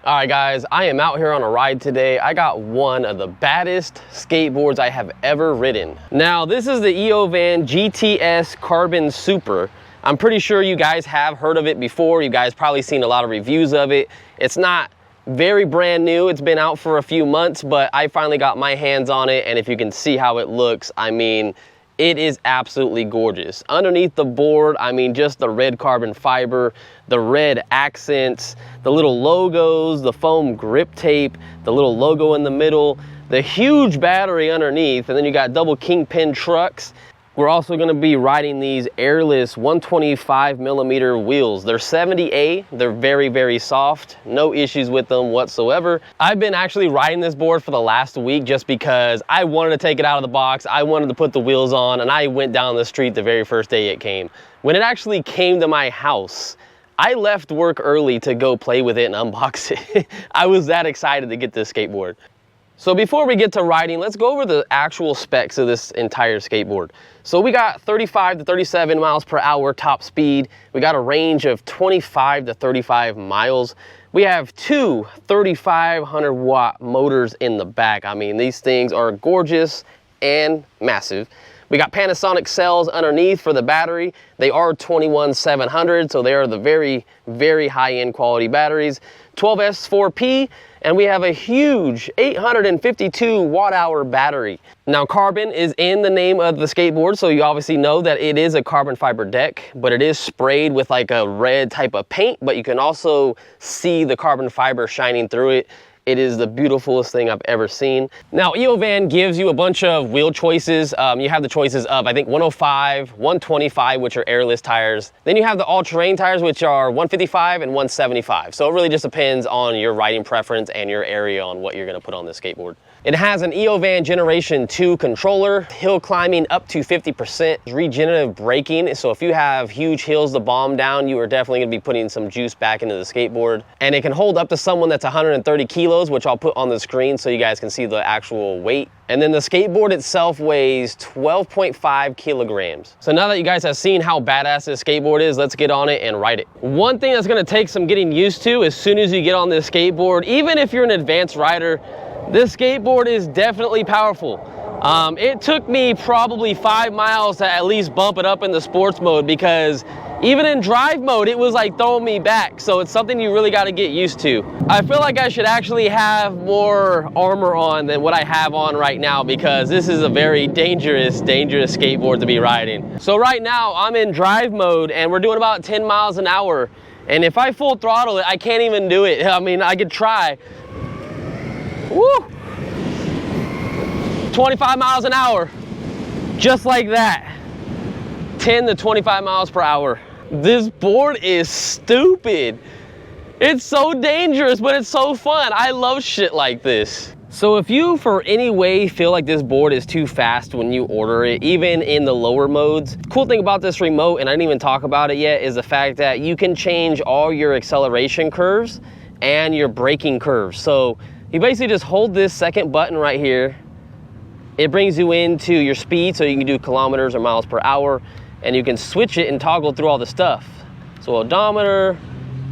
All right guys, I am out here on a ride today. I got one of the baddest skateboards I have ever ridden. Now this is the Eovan GTS CARBON SUPER. I'm pretty sure you guys have heard of it before. You guys probably seen a lot of reviews of it. It's not very brand new. It's been out for a few months, but I finally got my hands on it, and if you can see how it looks, I mean, it is absolutely gorgeous. Underneath the board, I mean, just the red carbon fiber, the red accents, the little logos, the foam grip tape, the little logo in the middle, the huge battery underneath, and then you got double kingpin trucks. We're also gonna be riding these airless 125mm wheels. They're 70A, they're very, very soft, no issues with them whatsoever. I've been actually riding this board for the last week just because I wanted to take it out of the box, I wanted to put the wheels on, and I went down the street the very first day it came. When it actually came to my house, I left work early to go play with it and unbox it. I was that excited to get this skateboard. So before we get to riding, let's go over the actual specs of this entire skateboard. So we got 35 to 37 miles per hour top speed. We got a range of 25 to 35 miles. We have two 3,500 watt motors in the back. I mean, these things are gorgeous and massive. We got Panasonic cells underneath for the battery. They are 21700, so they are the very, very high-end quality batteries. 12S4P, and we have a huge 852 watt-hour battery. Now, carbon is in the name of the skateboard, so you obviously know that it is a carbon fiber deck, but it is sprayed with like a red type of paint, but you can also see the carbon fiber shining through it. It is the beautifulest thing I've ever seen. Now, Eovan gives you a bunch of wheel choices. You have the choices of, I think, 105, 125, which are airless tires. Then you have the all-terrain tires, which are 155 and 175. So it really just depends on your riding preference and your area on what you're gonna put on the skateboard. It has an Eovan Generation 2 controller, hill climbing up to 50%, regenerative braking. So if you have huge hills to bomb down, you are definitely gonna be putting some juice back into the skateboard. And it can hold up to someone that's 130 kilos, which I'll put on the screen so you guys can see the actual weight. And then the skateboard itself weighs 12.5 kilograms. So now that you guys have seen how badass this skateboard is, let's get on it and ride it. One thing that's gonna take some getting used to as soon as you get on this skateboard, even if you're an advanced rider, this skateboard is definitely powerful. It took me probably 5 miles to at least bump it up in the sports mode, because even in drive mode, it was like throwing me back. So it's something you really got to get used to. I feel like I should actually have more armor on than what I have on right now, because this is a very dangerous skateboard to be riding. So right now I'm in drive mode and we're doing about 10 miles an hour. And if I full throttle it, I can't even do it. I mean, I could try. Woo! 25 miles an hour, just like that. 10 to 25 miles per hour. This board is stupid. It's so dangerous, but it's so fun. I love shit like this. So if you for any way feel like this board is too fast when you order it, even in the lower modes, cool thing about this remote, and I didn't even talk about it yet, is the fact that you can change all your acceleration curves and your braking curves. So you basically just hold this second button right here. It brings you into your speed, so you can do kilometers or miles per hour, and you can switch it and toggle through all the stuff. So odometer,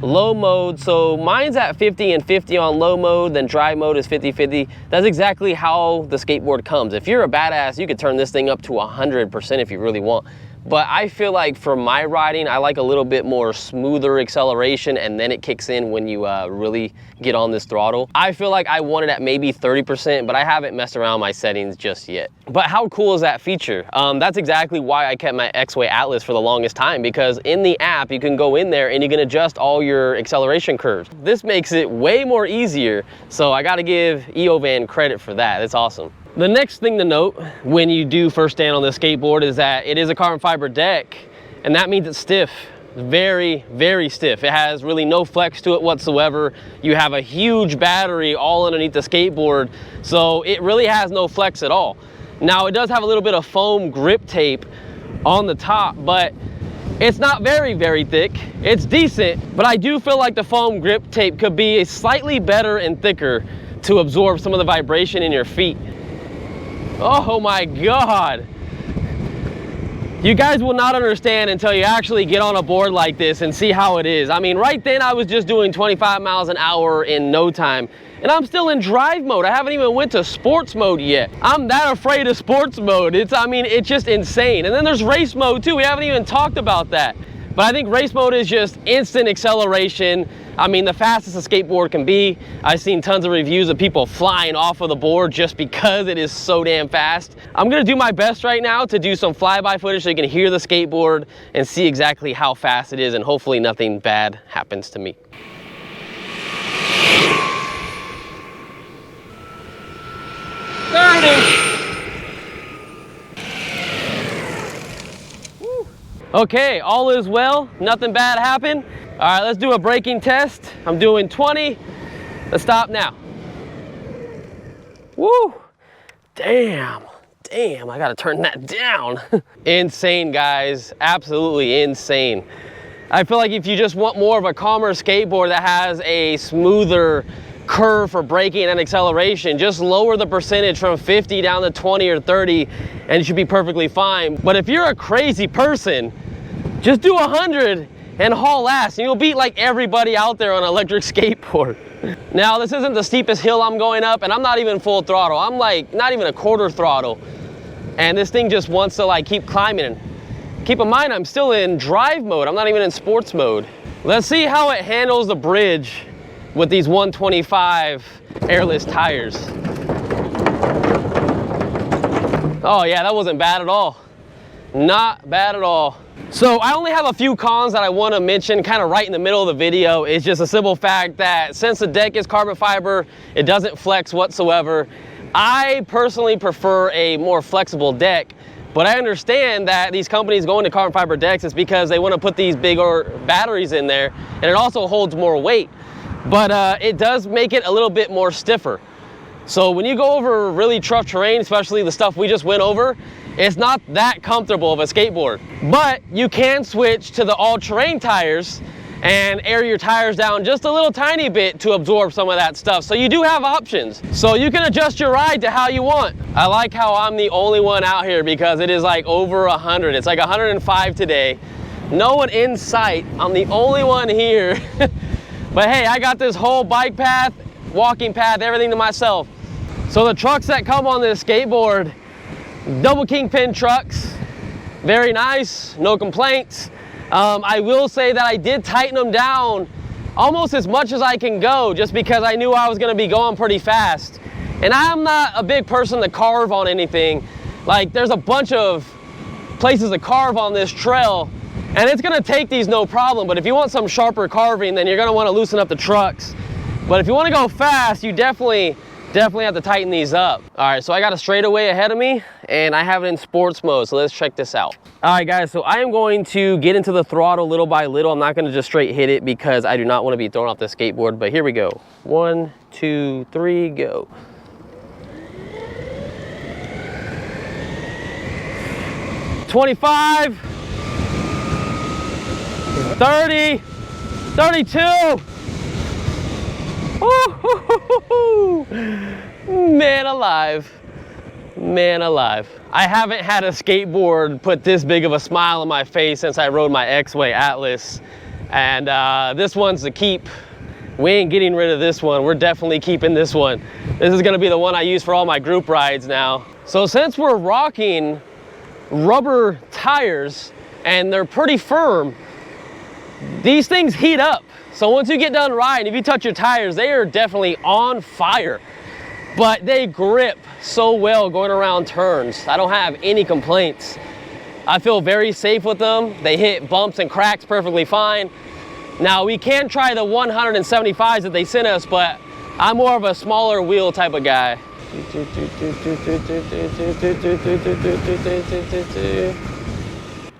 low mode, so mine's at 50 and 50 on low mode, then dry mode is 50-50. That's exactly how the skateboard comes. If you're a badass, you could turn this thing up to 100% if you really want. But I feel like for my riding, I like a little bit more smoother acceleration, and then it kicks in when you really get on this throttle. I feel like I want it at maybe 30%, but I haven't messed around my settings just yet. But how cool is that feature? That's exactly why I kept my X-Way Atlas for the longest time, because in the app, you can go in there and you can adjust all your acceleration curves. This makes it way more easier, so I gotta give Eovan credit for that. That's awesome. The next thing to note when you do first stand on this skateboard is that it is a carbon fiber deck, and that means it's stiff. Very, very stiff. It has really no flex to it whatsoever. You have a huge battery all underneath the skateboard, so it really has no flex at all. Now, it does have a little bit of foam grip tape on the top, but it's not very, very thick. It's decent, but I do feel like the foam grip tape could be slightly better and thicker to absorb some of the vibration in your feet. Oh my God. You guys will not understand until you actually get on a board like this and see how it is. I mean, right then I was just doing 25 miles an hour in no time. And I'm still in drive mode. I haven't even went to sports mode yet. I'm that afraid of sports mode. I mean, it's just insane. And then there's race mode too. We haven't even talked about that. But I think race mode is just instant acceleration. I mean, the fastest a skateboard can be. I've seen tons of reviews of people flying off of the board just because it is so damn fast. I'm gonna do my best right now to do some flyby footage so you can hear the skateboard and see exactly how fast it is, and hopefully nothing bad happens to me. Okay, all is well, nothing bad happened. All right, let's do a braking test. I'm doing 20. Let's stop now. Woo! Damn, I gotta turn that down. Insane, guys, absolutely insane. I feel like if you just want more of a calmer skateboard that has a smoother curve for braking and acceleration, just lower the percentage from 50 down to 20 or 30 and you should be perfectly fine. But if you're a crazy person, just do 100 and haul ass and you'll beat like everybody out there on an electric skateboard. Now, this isn't the steepest hill I'm going up, and I'm not even full throttle. I'm like not even a quarter throttle, and this thing just wants to like keep climbing. Keep in mind, I'm still in drive mode. I'm not even in sports mode. Let's see how it handles the bridge with these 125 airless tires. Oh yeah, that wasn't bad at all. Not bad at all. So I only have a few cons that I want to mention kind of right in the middle of the video. It's just a simple fact that since the deck is carbon fiber, it doesn't flex whatsoever. I personally prefer a more flexible deck, but I understand that these companies going to carbon fiber decks is because they want to put these bigger batteries in there, and it also holds more weight. But it does make it a little bit more stiffer. So when you go over really tough terrain, especially the stuff we just went over, it's not that comfortable of a skateboard. But you can switch to the all-terrain tires and air your tires down just a little tiny bit to absorb some of that stuff. So you do have options. So you can adjust your ride to how you want. I like how I'm the only one out here because it is like over 100. It's like 105 today. No one in sight. I'm the only one here. But hey, I got this whole bike path, walking path, everything to myself. So the trucks that come on this skateboard, double kingpin trucks, very nice, no complaints. I will say that I did tighten them down almost as much as I can go just because I knew I was gonna be going pretty fast. And I'm not a big person to carve on anything. Like, there's a bunch of places to carve on this trail, and it's gonna take these no problem. But if you want some sharper carving, then you're gonna wanna loosen up the trucks. But if you wanna go fast, you definitely have to tighten these up. All right, so I got a straightaway ahead of me and I have it in sports mode, so let's check this out. All right guys, so I am going to get into the throttle little by little. I'm not gonna just straight hit it because I do not wanna be thrown off the skateboard, but here we go. 1, 2, 3, go. $25, $30, $32. Man alive, man alive. I haven't had a skateboard put this big of a smile on my face since I rode my X-Way Atlas. And this one's a keep. We ain't getting rid of this one. We're definitely keeping this one. This is gonna be the one I use for all my group rides now. So since we're rocking rubber tires and they're pretty firm, these things heat up. So once you get done riding, if you touch your tires, they are definitely on fire. But they grip so well going around turns. I don't have any complaints. I feel very safe with them. They hit bumps and cracks perfectly fine. Now we can try the 175s that they sent us, but I'm more of a smaller wheel type of guy.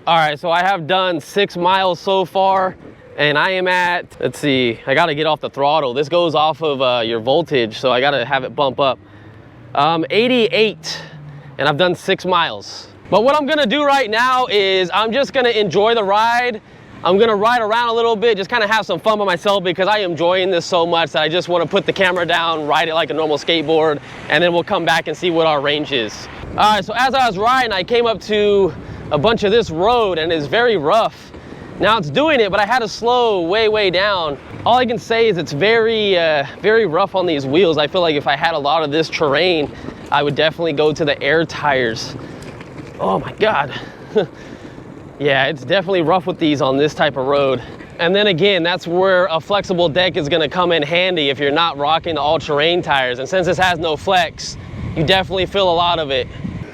All right, so I have done 6 miles so far. And I am at, let's see, I gotta get off the throttle. This goes off of your voltage, so I gotta have it bump up. 88, and I've done 6 miles. But what I'm gonna do right now is I'm just gonna enjoy the ride. I'm gonna ride around a little bit, just kind of have some fun by myself because I am enjoying this so much that I just wanna put the camera down, ride it like a normal skateboard, and then we'll come back and see what our range is. All right, so as I was riding, I came up to a bunch of this road and it's very rough. Now it's doing it, but I had to slow way down. All I can say is it's very rough on these wheels. I feel like if I had a lot of this terrain, I would definitely go to the air tires. Oh my God. Yeah, it's definitely rough with these on this type of road. And then again, that's where a flexible deck is gonna come in handy if you're not rocking the all-terrain tires. And since this has no flex, you definitely feel a lot of it.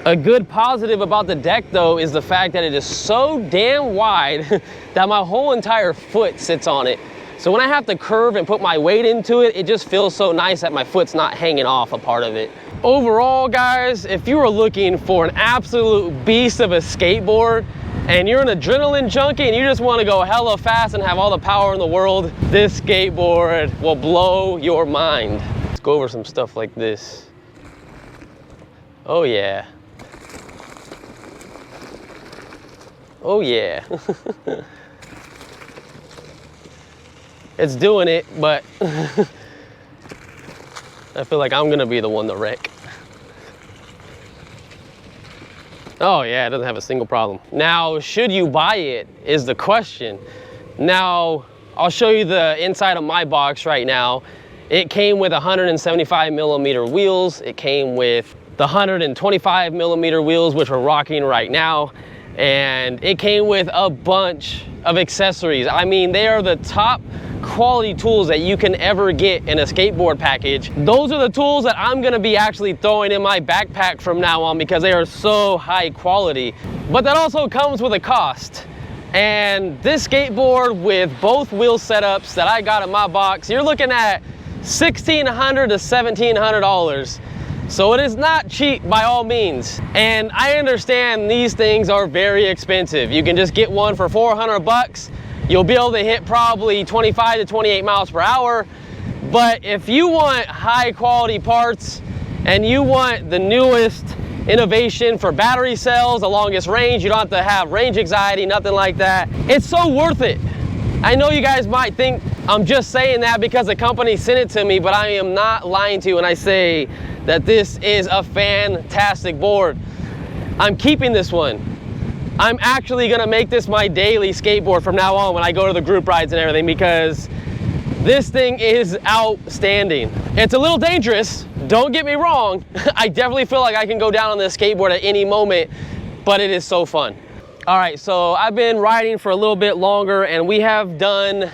A good positive about the deck though is the fact that it is so damn wide that my whole entire foot sits on it. So when I have to curve and put my weight into it, it just feels so nice that my foot's not hanging off a part of it. Overall, guys, if you are looking for an absolute beast of a skateboard and you're an adrenaline junkie and you just want to go hella fast and have all the power in the world, this skateboard will blow your mind. Let's go over some stuff like this. Oh yeah. Oh yeah. It's doing it, but I feel like I'm gonna be the one to wreck. Oh yeah, it doesn't have a single problem. Now, should you buy it is the question. Now, I'll show you the inside of my box right now. It came with 175 millimeter wheels. It came with the 125 millimeter wheels, which we're rocking right now. And it came with a bunch of accessories. I mean, they are the top quality tools that you can ever get in a skateboard package. Those are the tools that I'm gonna be actually throwing in my backpack from now on because they are so high quality. But that also comes with a cost. And this skateboard with both wheel setups that I got in my box, you're looking at $1,600 to $1,700. So it is not cheap by all means. And I understand these things are very expensive. You can just get one for 400 bucks. You'll be able to hit probably 25 to 28 miles per hour. But if you want high quality parts and you want the newest innovation for battery cells, the longest range, you don't have to have range anxiety, nothing like that. It's so worth it. I know you guys might think I'm just saying that because the company sent it to me, but I am not lying to you when I say that this is a fantastic board. I'm keeping this one. I'm actually gonna make this my daily skateboard from now on when I go to the group rides and everything because this thing is outstanding. It's a little dangerous, don't get me wrong. I definitely feel like I can go down on this skateboard at any moment, but it is so fun. All right, so I've been riding for a little bit longer and we have done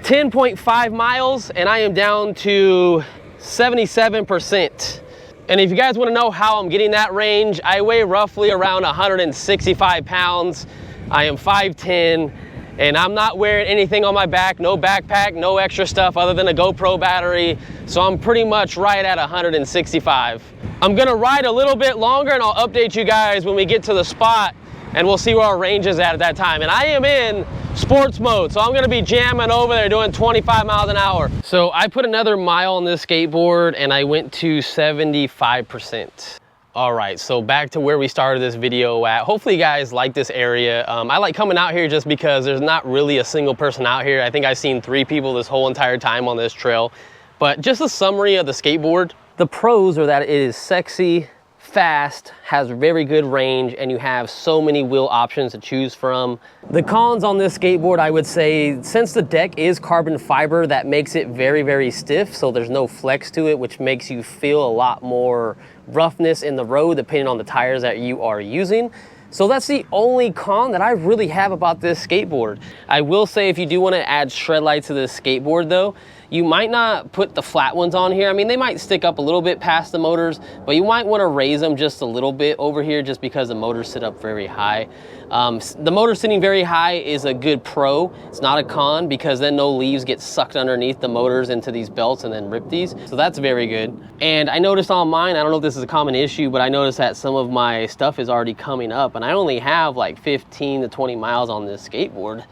10.5 miles and I am down to 77%. And if you guys want to know how I'm getting that range, I weigh roughly around 165 pounds. I am 5'10", and I'm not wearing anything on my back, no backpack, no extra stuff other than a GoPro battery. So I'm pretty much right at 165. I'm gonna ride a little bit longer and I'll update you guys when we get to the spot and we'll see where our range is at that time. And I am in sports mode, so I'm gonna be jamming over there doing 25 miles an hour. So I put another mile on this skateboard and I went to 75%. All right, so back to where we started this video at. Hopefully you guys like this area. I like coming out here just because there's not really a single person out here. I think I've seen 3 people this whole entire time on this trail. But just a summary of the skateboard. The pros are that it is sexy, fast, has very good range, and you have so many wheel options to choose from. The cons on this skateboard, I would say, since the deck is carbon fiber, that makes it very stiff, so there's no flex to it, which makes you feel a lot more roughness in the road depending on the tires that you are using. So that's the only con that I really have about this skateboard. I will say if you do want to add shred lights to this skateboard though, you might not put the flat ones on here. I mean, they might stick up a little bit past the motors, but you might want to raise them just a little bit over here just because the motors sit up very high. The motor sitting very high is a good pro. It's not a con because then no leaves get sucked underneath the motors into these belts and then rip these. So that's very good. And I noticed on mine, I don't know if this is a common issue, but I noticed that some of my stuff is already coming up and I only have like 15 to 20 miles on this skateboard.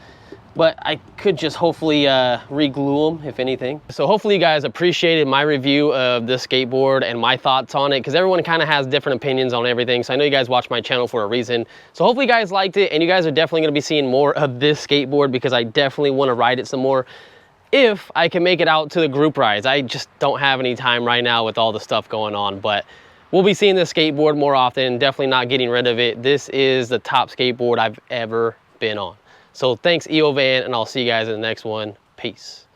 But I could just hopefully re-glue them, if anything. So hopefully you guys appreciated my review of this skateboard and my thoughts on it, because everyone kind of has different opinions on everything. So I know you guys watch my channel for a reason. So hopefully you guys liked it, and you guys are definitely gonna be seeing more of this skateboard because I definitely wanna ride it some more if I can make it out to the group rides. I just don't have any time right now with all the stuff going on, but we'll be seeing this skateboard more often, definitely not getting rid of it. This is the top skateboard I've ever been on. So thanks Eovan, and I'll see you guys in the next one. Peace.